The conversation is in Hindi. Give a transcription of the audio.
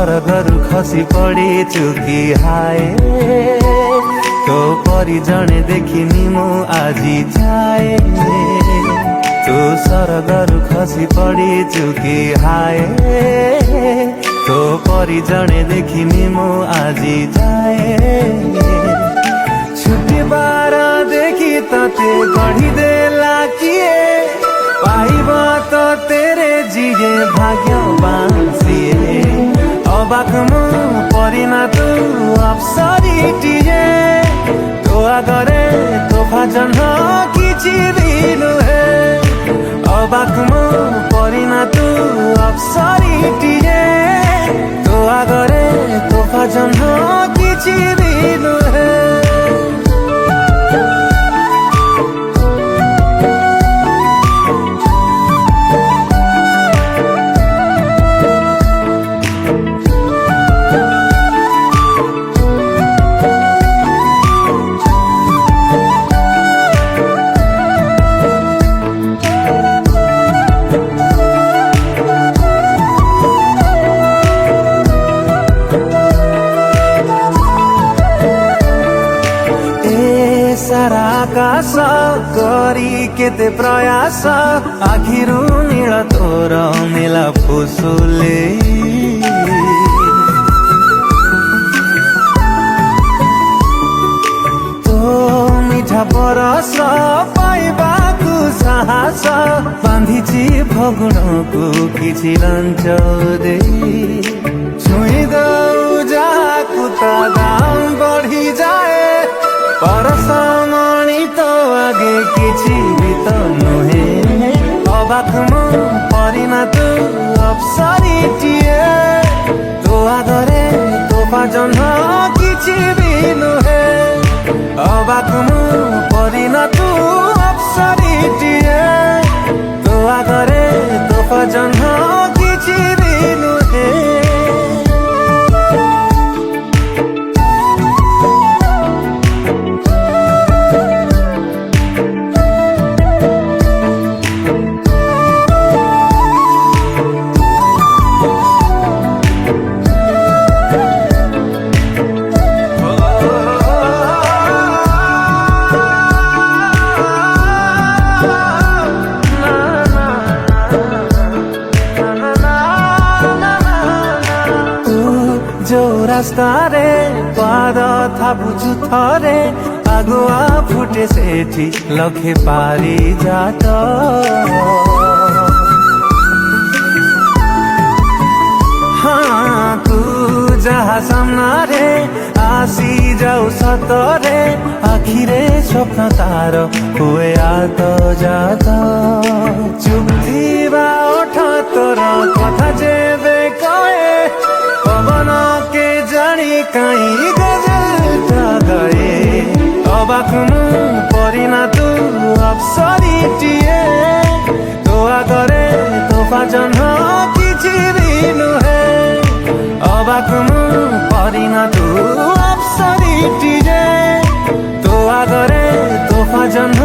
सरगरु खसी पड़ीचु कि हाय तो परी जणे देखिनी मु आजी जाए तो सरगरु खसी पड़ीचु कि हाय तो परी जणे देखिनी मु आजी जाए छुट्टी बार देखी तते गढ़ी देला किए पाइब तो तेरे जिए भाग्यवान सिए अबाक मु परिना तू अप्सरीटिए तो आगरे तोफा जन्ह किछि भी नुहे अबाक मु परिना तू अप्सरीटिए तो आगरे तोफा जन्ह किछि भी नुहे सारा आकाश करी केते प्रयास आखिरु नील तोर नीला फुसुले तो मिठा परस पाइबाकु साहस बांधिछि भगुणकु किछि लंच दे छुई दऊ जाकु ता दाम बढ़ी जाए परसमणि तो आगे किछि भी तो नुहे अबाक मु परिना तू अप्सरीटिए तो आगरे तोफा जन्ह किछि भी नुहे अबाक मु परिना तू अप्सरीटिए तो आगरे तोफा जन्ह किछि भी नुहे रास्ता रे पाद थापुछु थरे आगुआ फुटे सेठी लखे पारी जात हाँ तू जहा सामना रे आसी जाऊ सतरे आखिरे स्वप्न तार हुए आत जात चुप थीबा ओठ तोर कथा जेबे कहे पवन के जानी कहीं गजल गए अबाक मु परिना तू अप्सरीटिए तो आगरे तोफा जन्ह किछि भी नुहे अबाक मु परिना तू अप्सरीटिए तो आगरे तोफा जन्ह